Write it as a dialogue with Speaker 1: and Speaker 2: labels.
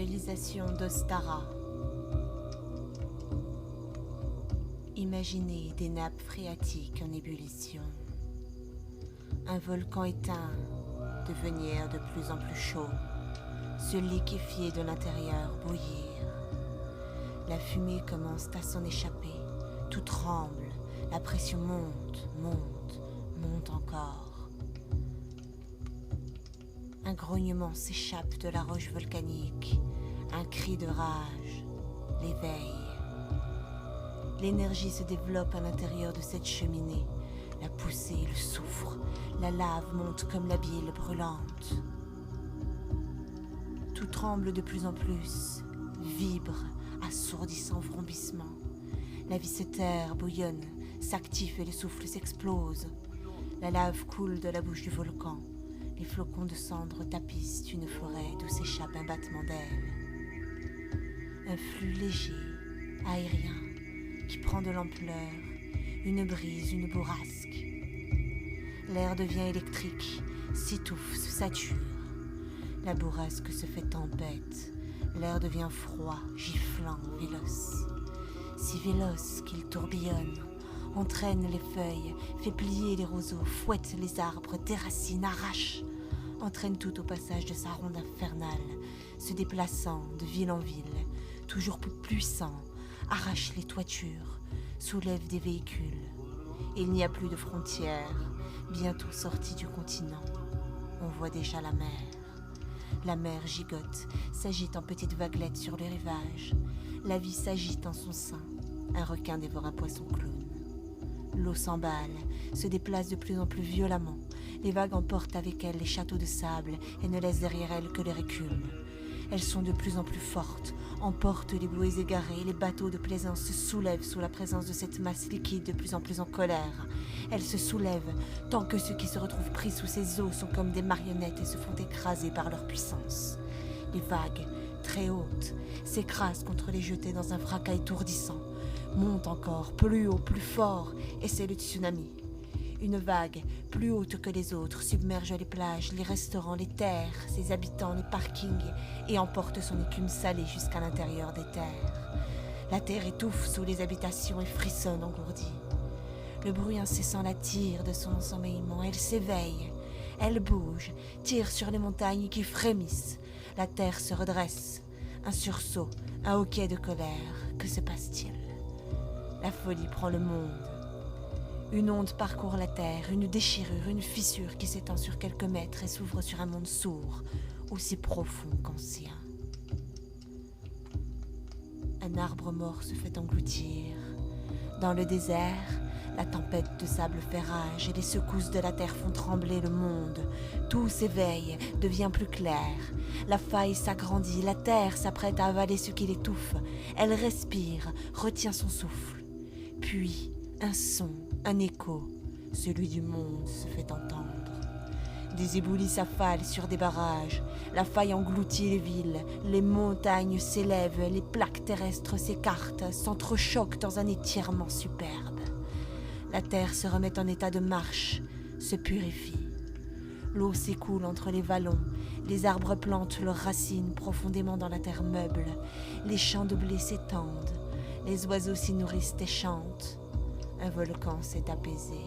Speaker 1: Visualisation d'Ostara. Imaginez des nappes phréatiques en ébullition. Un volcan éteint, devenir de plus en plus chaud, se liquéfier de l'intérieur, bouillir. La fumée commence à s'en échapper, tout tremble, la pression monte, monte, monte encore. Un grognement s'échappe de la roche volcanique, un cri de rage l'éveille. L'énergie se développe à l'intérieur de cette cheminée, la poussée, le soufre, la lave monte comme la bile brûlante. Tout tremble de plus en plus, vibre, assourdissant vrombissement. La vie se terre, bouillonne, s'active et le souffle s'explose. La lave coule de la bouche du volcan. Les flocons de cendres tapissent une forêt d'où s'échappe un battement d'ailes. Un flux léger, aérien, qui prend de l'ampleur, une brise, une bourrasque. L'air devient électrique, s'étouffe, se sature. La bourrasque se fait tempête, l'air devient froid, giflant, véloce. Si véloce qu'il tourbillonne, entraîne les feuilles, fait plier les roseaux, fouette les arbres, déracine, arrache, entraîne tout au passage de sa ronde infernale, se déplaçant de ville en ville, toujours plus puissant, arrache les toitures, soulève des véhicules. Il n'y a plus de frontières, bientôt sorti du continent, on voit déjà la mer. La mer gigote, s'agite en petites vaguelettes sur les rivages, la vie s'agite en son sein, un requin dévore un poisson clown. L'eau s'emballe, se déplace de plus en plus violemment. Les vagues emportent avec elles les châteaux de sable et ne laissent derrière elles que les récumes. Elles sont de plus en plus fortes, emportent les bouées égarées, les bateaux de plaisance se soulèvent sous la présence de cette masse liquide de plus en plus en colère. Elles se soulèvent tant que ceux qui se retrouvent pris sous ces eaux sont comme des marionnettes et se font écraser par leur puissance. Les vagues, très hautes, s'écrasent contre les jetées dans un fracas étourdissant. Monte encore, plus haut, plus fort, et c'est le tsunami. Une vague, plus haute que les autres, submerge les plages, les restaurants, les terres, ses habitants, les parkings, et emporte son écume salée jusqu'à l'intérieur des terres. La terre étouffe sous les habitations et frissonne engourdie. Le bruit incessant la tire de son ensommeillement, elle s'éveille, elle bouge, tire sur les montagnes qui frémissent. La terre se redresse, un sursaut, un hoquet de colère, que se passe-t-il ? La folie prend le monde. Une onde parcourt la terre, une déchirure, une fissure qui s'étend sur quelques mètres et s'ouvre sur un monde sourd, aussi profond qu'ancien. Un arbre mort se fait engloutir. Dans le désert, la tempête de sable fait rage et les secousses de la terre font trembler le monde. Tout s'éveille, devient plus clair. La faille s'agrandit, la terre s'apprête à avaler ce qui l'étouffe. Elle respire, retient son souffle. Puis, un son, un écho, celui du monde se fait entendre. Des éboulis s'affalent sur des barrages, la faille engloutit les villes, les montagnes s'élèvent, les plaques terrestres s'écartent, s'entrechoquent dans un étirement superbe. La terre se remet en état de marche, se purifie. L'eau s'écoule entre les vallons, les arbres plantent leurs racines profondément dans la terre meuble, les champs de blé s'étendent, les oiseaux s'y nourrissent et chantent. Un volcan s'est apaisé.